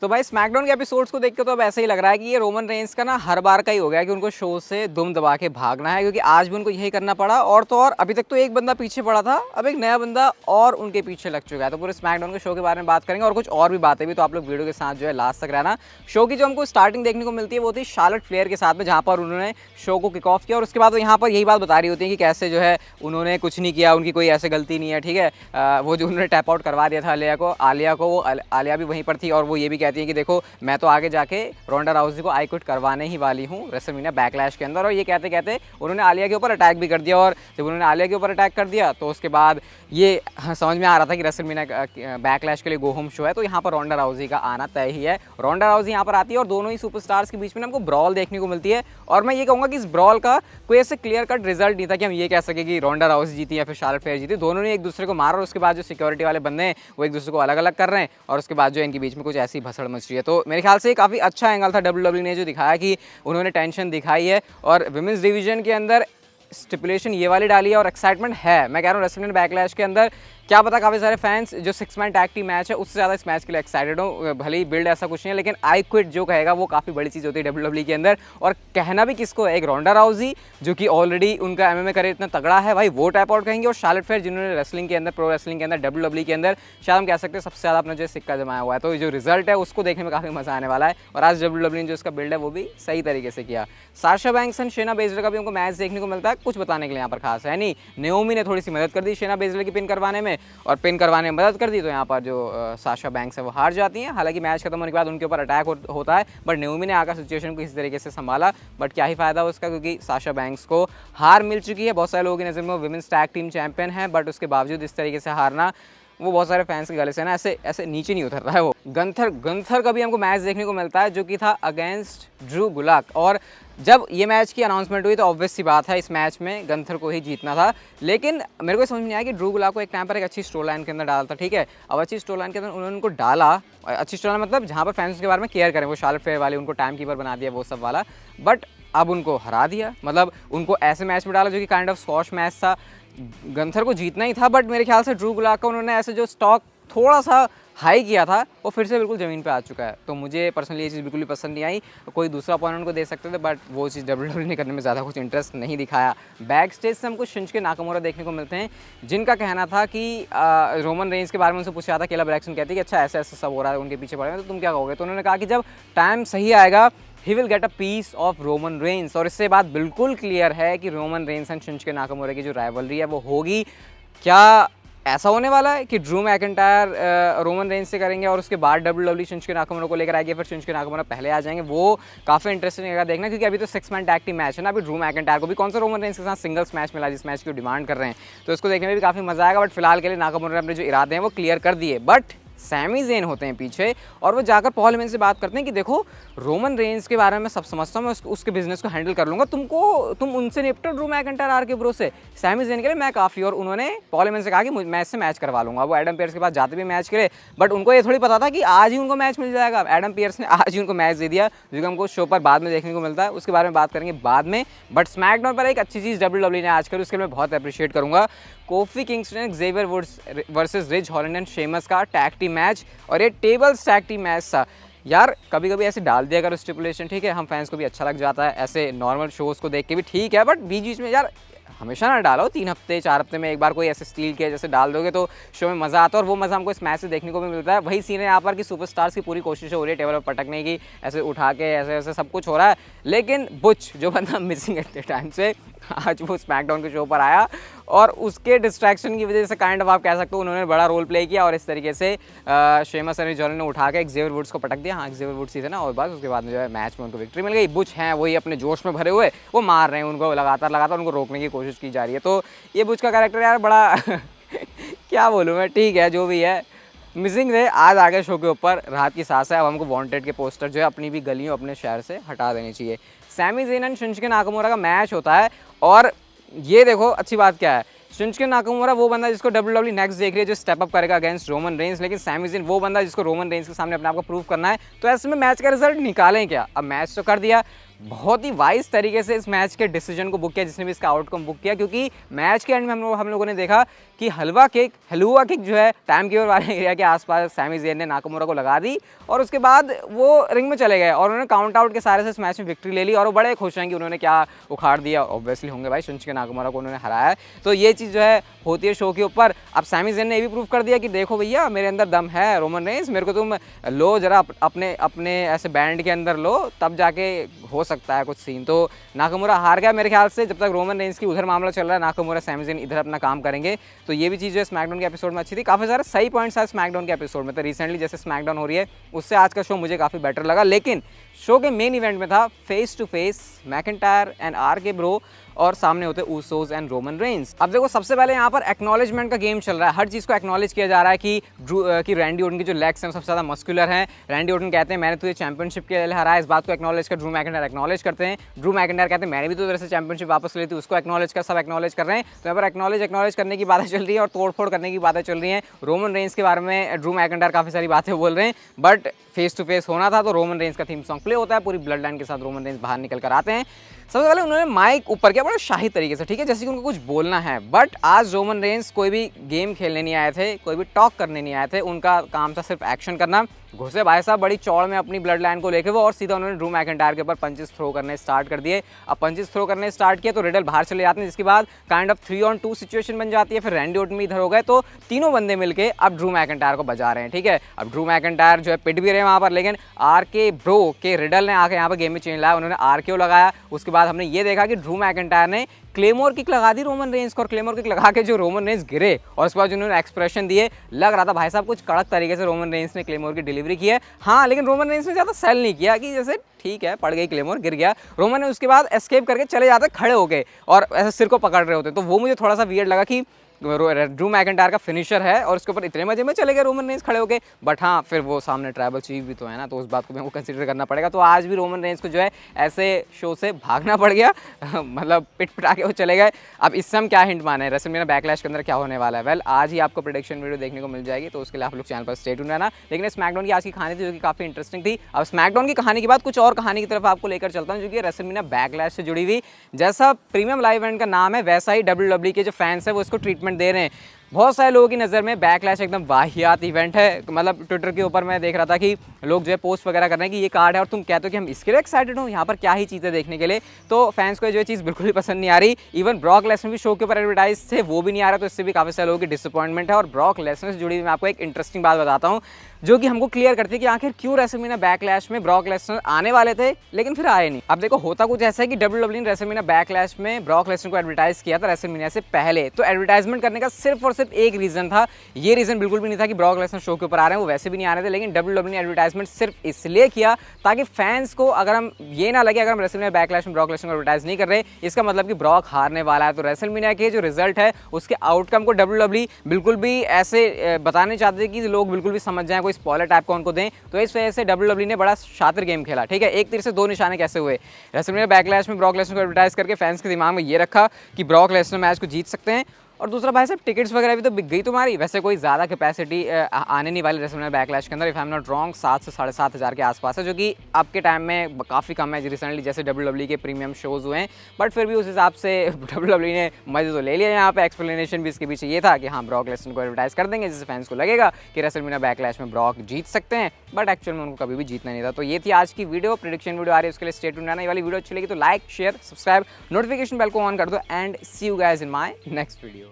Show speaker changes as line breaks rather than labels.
तो भाई स्मैकडाउन के एपिसोड्स को देख के तो अब ऐसा ही लग रहा है कि ये रोमन रेंस का ना हर बार का ही हो गया कि उनको शो से दुम दबा के भागना है, क्योंकि आज भी उनको यही करना पड़ा। और तो और अभी तक तो एक बंदा पीछे पड़ा था, अब एक नया बंदा और उनके पीछे लग चुका है। तो पूरे स्मैकडाउन के शो के बारे में बात करेंगे और कुछ और भी बातें भी, तो आप लोग वीडियो के साथ जो है लास्ट तक रहना। शो की जो हमको स्टार्टिंग देखने को मिलती है वो थी शार्लेट फ्लेयर के साथ में, जहाँ पर उन्होंने शो को किक ऑफ किया और उसके बाद यहाँ पर यही बात बता रही होती है कि कैसे जो है उन्होंने कुछ नहीं किया, उनकी कोई ऐसे गलती नहीं है, ठीक है। वो जो उन्होंने टैप आउट करवा दिया था आलिया को, वो आलिया भी वहीं पर थी और वो ये भी कहती है कि देखो मैं तो आगे जाके रोंडा राउजी को आई क्विट करवाने ही वाली हूँ रेसलमेनिया बैकलैश के अंदर। और ये कहते कहते उन्होंने आलिया के ऊपर अटैक भी कर दिया, और जब उन्होंने आलिया के ऊपर अटैक कर दिया तो उसके बाद ये समझ में आ रहा था कि रेसलमेनिया बैकलैश के लिए गो होम शो है, तो यहाँ पर रोंडा राउजी का आना तय ही है। रोंडा राउजी यहाँ पर आती है और दोनों ही सुपरस्टार्स के बीच में हमको ब्रॉल देखने को मिलती है। और मैं ये कहूँगा कि इस ब्रॉल का कोई ऐसे क्लियर कट रिजल्ट नहीं था कि हम ये कह सके कि रोंडा राउजी जीती या फिर शार्लेट फ्लेयर जीती। दोनों ने एक दूसरे को मारा और उसके बाद जो सिक्योरिटी वाले बंदे हैं वो एक दूसरे को अलग अलग कर रहे हैं और उसके बाद जो इनके बीच में कुछ ऐसी भसड़ मच रही है। तो मेरे ख्याल से काफ़ी अच्छा एंगल था WWE ने जो दिखाया कि उन्होंने टेंशन दिखाई है और विमेंस डिवीजन के अंदर स्टिपुलेशन ये वाली डाली है और एक्साइटमेंट है। मैं कह रहा हूँ रेसलमेनिया बैकलैश के अंदर क्या पता काफ़ी सारे फैंस जो 6 मैन टैग टीम मैच है उससे ज़्यादा इस मैच के लिए एक्साइटेड हो। भले ही बिल्ड ऐसा कुछ नहीं है, लेकिन आई क्विट जो कहेगा वो काफ़ी बड़ी चीज़ होती है WWE के अंदर। और कहना भी किसको है, एक रोंडा राउजी जो कि ऑलरेडी उनका MMA करियर इतना तगड़ा है भाई, वो टैप आउट कहेंगे, और शार्लेट फ्लेयर जिन्होंने रेसलिंग के अंदर, प्रो रेसलिंग के अंदर, WWE के अंदर शायद हम कह सकते हैं सबसे ज़्यादा अपना जो सिक्का जमाया हुआ है। तो जो रिजल्ट है उसको देखने में काफ़ी मजा आने वाला है। और आज WWE ने जो इसका बिल्ड है वो भी सही तरीके से किया। साशा बैंक्स एंड शेना बेजलर का भी हमको मैच देखने को मिलता है, कुछ बताने के लिए यहाँ पर खास है नहीं। नेओमी ने थोड़ी सी मदद कर दी शेना बेजलर की पिन करवाने में, और पिन करवाने में मदद कर दी तो यहाँ पर जो साशा बैंक्स है वो हार जाती हैं। हालांकि मैच खत्म होने के बाद उनके ऊपर अटैक होता है, बट नेओमी ने आकर सिचुएशन को इस तरीके से संभाला। बट क्या ही फायदा उसका, क्योंकि साशा बैंक्स को हार मिल चुकी है। बहुत सारे लोगों की नज़र में वो विमेंस टैग टीम चैंपियन है, बट उसके बावजूद इस तरीके से हारना वो बहुत सारे फैंस के गले से ना ऐसे नीचे नहीं उतर रहा है। वो गंथर का भी हमको मैच देखने को मिलता है जो कि था अगेंस्ट ड्रू गुलाक। और जब ये मैच की अनाउंसमेंट हुई तो ऑब्वियस सी बात है इस मैच में गंथर को ही जीतना था, लेकिन मेरे को समझ नहीं आया कि ड्रू गुलाक को एक टाइम पर एक अच्छी स्टोरी लाइन के अंदर डाला था, ठीक है। अब अच्छी स्टोरी लाइन के अंदर उन्होंने उनको डाला, अच्छी स्टोरी लाइन मतलब जहाँ पर फैंस के बारे में केयर करें, वो शार्लेट फ्लेयर वाले उनको टाइम कीपर बना दिया वो सब वाला, बट अब उनको हरा दिया। मतलब उनको ऐसे मैच में डाला जो कि काइंड ऑफ स्क्वॉश मैच था। गंथर को जीतना ही था, बट मेरे ख्याल से ड्रू गुलाक का उन्होंने ऐसे जो स्टॉक थोड़ा सा हाई किया था वो फिर से बिल्कुल ज़मीन पे आ चुका है। तो मुझे पर्सनली ये चीज़ बिल्कुल भी पसंद नहीं आई। कोई दूसरा अपोनेंट को दे सकते थे, बट वो चीज़ WWE ने करने में ज़्यादा कुछ इंटरेस्ट नहीं दिखाया। बैक स्टेज से हमको शिंजुके नाकामुरा देखने को मिलते हैं, जिनका कहना था कि रोमन रेंज के बारे में उनसे पूछा था। केला ब्रैक्सन कहती है कि अच्छा ऐसा ऐसा सब हो रहा है उनके पीछे पड़े हैं, तो तुम क्या कहोगे। तो उन्होंने कहा कि जब टाइम सही आएगा he will get a piece of Roman Reigns. और इससे बात बिल्कुल क्लियर है कि Roman Reigns and Shinsuke Nakamura की जो राइवलरी है वो होगी। क्या ऐसा होने वाला है कि ड्रू मैकिंटायर रोमन रेंज से करेंगे और उसके बाद WWE शिंजुके नाकामुरा को लेकर आएगी, फिर शिंजुके नाकामुरा पहले आ जाएंगे, वो काफ़ी इंटरेस्टिंग रहेगा देखना। क्योंकि अभी तो 6 मैन टैग टीम मैच है ना, अभी ड्रू मैकिंटायर को भी कौन सा रोमन रेंज के साथ सिंगल्स मैच मिला जिस मैच की डिमांड कर रहे हैं, तो इसको देखने में भी काफ़ी मजा आएगा। बट फिलहाल के लिए नाकामुरा ने अपने जो इरादे हैं वो क्लियर कर दिए। बट सैमी ज़ेन होते हैं पीछे और वो जाकर पॉल हेमन से बात करते हैं कि देखो रोमन रेंज के बारे में सब समझता हूँ, मैं उसके बिजनेस को हैंडल कर लूँगा, तुम उनसे निपटो ड्रू मैकिंटायर आर के ब्रो से, सैमी ज़ेन के लिए मैं काफ़ी। और उन्होंने पॉल हेमन से कहा कि मैं इससे मैच करवा लूँगा। वो एडम पियर्स के पास जाते भी मैच करे, बट उनको ये थोड़ी पता था कि आज ही उनको मैच मिल जाएगा। एडम पियर्स ने आज ही उनको मैच दे दिया, जो कि हमको शो पर बाद में देखने को मिलता है, उसके बारे में बात करेंगे बाद में। बट स्मैकडाउन पर एक अच्छी चीज़ WWE ने आज करी, उसके लिए मैं बहुत अप्रिशिएट करूँगा। Kofi Kingston Xavier Woods versus Ridge Holland and Sheamus का टैग टीम मैच, और ये टेबल्स टैग टीम मैच था। यार कभी कभी ऐसे डाल दिया करो स्टिपुलेशन, ठीक है, हम फैंस को भी अच्छा लग जाता है, ऐसे नॉर्मल शोज़ को देख के भी ठीक है, बट बीच बीच में यार हमेशा ना डालो, 3 हफ्ते 4 हफ्ते में एक बार कोई ऐसे स्टील के जैसे डाल दोगे तो शो में मज़ा आता है। और वो मज़ा हमको इस मैच से देखने को भी मिलता है। वही सीन है यहाँ पर कि सुपरस्टार्स की पूरी कोशिश हो रही है टेबल पर पटकने की, ऐसे उठा के ऐसे ऐसे सब कुछ हो रहा है, लेकिन बुच जो बंदा मिसिंग इतने टाइम से आज वो स्मैकडाउन के शो पर आया और उसके डिस्ट्रैक्शन की वजह से काइंड ऑफ आप कह सकते हो उन्होंने बड़ा रोल प्ले किया और इस तरीके से शेमस एंड जॉर्डन ने उठा के ज़ेवियर वुड्स को पटक दिया। हाँ, ज़ेवियर वुड्स ही थे ना, और बस उसके बाद में जो है मैच में उनको विक्ट्री मिल गई। बुच हैं वही अपने जोश में भरे हुए, वो मार रहे हैं उनको लगातार उनको रोकने की कोशिश की जा रही है। तो ये बुच का कैरेक्टर यार बड़ा क्या बोलूँ मैं, ठीक है जो भी है। मिसिंग थे आज आगे शो के ऊपर राहत की सांस है। अब हमको वांटेड के पोस्टर जो है अपनी भी गलियों अपने शहर से हटा देनी चाहिए। Sami Zayn and Shinsuke Nakamura का मैच होता है, और ये देखो अच्छी बात क्या है, शिंजुके नाकामुरा वो बंदा जिसको WWE नेक्स्ट देख रही है जो स्टेप अप करेगा अगेंस्ट रोमन रेंस, लेकिन सैमी ज़ेन वो बंदा जिसको रोमन रेंस के सामने अपने आप को प्रूव करना है। तो ऐसे में मैच का रिजल्ट निकालें क्या। अब मैच तो कर दिया, बहुत ही वाइज तरीके से इस मैच के डिसीजन को बुक किया जिसने भी इसका आउटकम बुक किया, क्योंकि मैच के एंड में हम लोगों ने देखा कि हलवा किक जो है टाइम कीपर वाले एरिया के आसपास सैमी ज़ेन ने नाकामुरा को लगा दी और उसके बाद वो रिंग में चले गए और उन्होंने काउंट आउट के सारे से इस मैच में विक्ट्री ले ली और वो बड़े खुश हैं कि उन्होंने क्या उखाड़ दिया। ऑब्वियसली होंगे भाई, शिंजुके नाकामुरा को उन्होंने हराया। तो ये चीज़ जो है होती है शो के ऊपर। अब सैमी ज़ेन ने ये भी प्रूव कर दिया कि देखो भैया मेरे अंदर दम है, रोमन रेंस मेरे को तुम लो जरा अपने ऐसे बैंड के अंदर लो, तब जाके हो सकता है कुछ सीन। तो नाकामुरा हार गया मेरे ख्याल से। जब तक रोमन रेंस की उधर मामला चल रहा है, नाकामुरा सैमी ज़ेन इधर अपना काम करेंगे। तो ये भी चीज़ जो है स्मैकडाउन के एपिसोड में अच्छी थी। काफ़ी सारे सही पॉइंट्स आए स्मैकडाउन के एपिसोड में। तो रिसेंटली जैसे स्मैकडाउन हो रही है उससे आज का शो मुझे काफ़ी बेटर लगा। लेकिन शो के मेन इवेंट में था face to face McIntyre and RK bro और सामने होते ऊसोस एंड रोमन रेंस। अब देखो सबसे पहले यहाँ पर एक्नॉलेजमेंट का गेम चल रहा है। हर चीज़ को एक्नॉलेज किया जा रहा है कि रैंडी ऑर्टन की जो लेग्स हैं सबसे ज़्यादा मस्कुलर हैं। रैंडी ऑर्टन कहते हैं मैंने तुझे चैंपियनशिप के लिए हराया, इस बात को एक्नॉलेज कर ड्रू मैकिंटायर एक्नॉलेज करते हैं। ड्रू मैकिंटायर कहते हैं मैंने भी तो तरह से चैंपियनशिप वापस ली थी, उसको एक्नॉलेज कर, सब एक्नॉलेज कर रहे हैं। तो यहाँ पर एक्नॉलेज करने की बातें चल रही है और तोड़फोड़ करने की बातें चल रही हैं। रोमन रेंस के बारे में ड्रू मैकिंटायर काफ़ी सारी बातें बोल रहे हैं, बट फेस टू फेस होना था तो रोमन रेंस का थीम सॉन्ग प्ले होता है, पूरी ब्लड लाइन के साथ रोमन रेंस बाहर निकल कर आते हैं। सबसे पहले उन्होंने माइक ऊपर किया बड़ा शाही तरीके से, ठीक है, जैसे कि उनको कुछ बोलना है। बट आज रोमन रेंस कोई भी गेम खेलने नहीं आए थे, कोई भी टॉक करने नहीं आए थे, उनका काम था सिर्फ एक्शन करना। घुसे भाई साहब बड़ी चौड़ में अपनी ब्लड लाइन को लेके वो और सीधा उन्होंने ड्रू मैकिंटायर के ऊपर पंचेस थ्रो करने स्टार्ट कर दिए। अब पंचेस थ्रो करने स्टार्ट किए तो रिडल बाहर चले जाते हैं, जिसके बाद काइंड ऑफ 3-on-2 सिचुएशन बन जाती है। फिर रैंडी ऑर्टन भी इधर हो गए तो तीनों बंदे मिलके अब ड्रू मैकिंटायर को बजा रहे हैं, ठीक है। अब ड्रू मैकिंटायर जो है पिट भी रहे हैं वहाँ पर, लेकिन आरके ब्रो के रिडल ने आके यहाँ पर गेम में चेंज लाया, उन्होंने आरकेओ लगाया। उसके बाद हमने ये देखा कि ड्रू मैकिंटायर ने क्लेमोर किक लगा दी रोमन रेंस को और क्लेमोर किक लगा के जो रोमन रेंस गिरे और उसके बाद उन्होंने एक्सप्रेशन दिए, लग रहा था भाई साहब कुछ कड़क तरीके से रोमन रेंस ने क्लेमोर की डिलीवरी की है। हाँ, लेकिन रोमन रेंस ने ज़्यादा सेल नहीं किया कि जैसे ठीक है पड़ गई क्लेमोर, गिर गया। रोमन ने उसके बाद एस्केप करके चले जाते खड़े हो गए और ऐसे सिर को पकड़ रहे होते। तो वो मुझे थोड़ा सा वियर्ड लगा कि ड्रू मैकिंटायर का फिनिशर है और उसके ऊपर इतने मजे में चले गए रोमन रेंस खड़े हो गए। बट हाँ, फिर वो सामने ट्राइबल चीफ भी तो है ना, तो उस बात को भी हमको कंसीडर करना पड़ेगा। तो आज भी रोमन रेंस को जो है ऐसे शो से भागना पड़ गया मतलब पिट पिटा के वो चले गए। अब इससे हम क्या हिंट माने रेसलमेनिया बैकलैश के अंदर क्या होने वाला है? वेल, आज ही आपको प्रेडिक्शन वीडियो देखने को मिल जाएगी, तो उसके लिए आप लोग चैनल पर स्टे ट्यून रहना। लेकिन स्मैकडाउन की आज की कहानी थी जो कि काफ़ी इंटरेस्टिंग थी। अब स्मैकडाउन की कहानी के बाद कुछ और कहानी की तरफ आपको लेकर चलता हूँ जो कि रेसलमेनिया बैकलैश से जुड़ी हुई। जैसा प्रीमियम लाइव इवेंट का नाम है वैसा ही WWE के जो फैंस है वो इसको ट्रीटमेंट दे रहे हैं। बहुत सारे लोगों की नज़र में बैकलैश एकदम वाहियात इवेंट है। मतलब ट्विटर के ऊपर मैं देख रहा था कि लोग जो है पोस्ट वगैरह कर रहे हैं कि ये कार्ड है और तुम कहते हो कि हम इसके लिए एक्साइटेड हो, यहाँ पर क्या ही चीज़ें देखने के लिए। तो फैंस को जो चीज़ बिल्कुल भी पसंद नहीं आ रही। इवन ब्रॉक लेसनर भी शो के ऊपर एडवर्टाइज थे, वो भी नहीं आ रहा, तो इससे भी काफ़ी सारे लोगों की डिसअपॉइंटमेंट है। और ब्रॉक लेसनर से जुड़ी हुई मैं आपको एक इंटरेस्टिंग बात बताता हूँ जो कि हमको क्लियर करती है कि आखिर क्यों रेसलमेनिया बैकलैश में ब्रॉक लेसनर आने वाले थे लेकिन फिर आए नहीं। अब देखो होता कुछ ऐसा है कि WWE ने रेसलमेनिया बैकलैश में ब्रॉक लेसनर को एडवर्टाइज किया था रेसलमेनिया से पहले। तो एडवर्टाइजमेंट करने का सिर्फ और सिर्फ एक रीजन था, ये रीजन बिल्कुल भी नहीं था कि ब्रॉक लेसनर शो के ऊपर आ रहे हैं, वो वैसे भी नहीं आ रहे थे। लेकिन WWE ने एडवर्टाइजमेंट सिर्फ इसलिए किया ताकि फैंस को अगर हम ये ना लगे अगर हम रेसलमेनिया बैकलैश में ब्रॉक लेसनर को एडवर्टाइज नहीं कर रहे इसका मतलब कि ब्रॉक हारने वाला है। तो रेसलमेनिया के जो रिजल्ट है उसके आउटकम को WWE बिल्कुल भी ऐसे बताने चाहते कि लोग बिल्कुल भी समझ जाएं, कोई स्पॉइलर टाइप का उनको दें। तो इस वजह से WWE ने बड़ा शातिर गेम खेला, ठीक है। एक तीर से दो निशाने कैसे हुए, रेसलमेनिया बैकलैश में ब्रॉक लेसनर को एडवर्टाइज करके फैंस के दिमाग में ये रखा कि ब्रॉक लेसनर मैच को जीत सकते हैं, और दूसरा भाई साहब टिकट्स वगैरह भी तो बिक गई तुम्हारी। वैसे कोई ज़्यादा कैपेसिटी आने नहीं वाली रेसलमेनिया बैकलैश के अंदर, if I am not wrong 7 से 7.5 हज़ार के आसपास है, जो कि आपके टाइम में काफ़ी कम है रिसेंटली जैसे WWE के प्रीमियम शोज़ हुए हैं। बट फिर भी उस हिसाब से WWE ने मजे तो ले लिया। यहाँ पे एक्सप्लेनेशन भी इसके पीछे ये था कि हाँ ब्रॉक लेसनर को एडवर्टाइज कर देंगे जिससे फैंस को लगेगा कि रेसलमेनिया बैकलैश में ब्रॉक जीत सकते हैं, बट एक्चुअल में उनको कभी भी जीतना नहीं था। तो ये थी आज की वीडियो, प्रेडिक्शन वीडियो आ रही है, उसके लिए स्टे ट्यून्ड रहना। ये वाली वीडियो अच्छी लगी तो like share subscribe notification bell को ऑन कर दो and see you guys in my next video.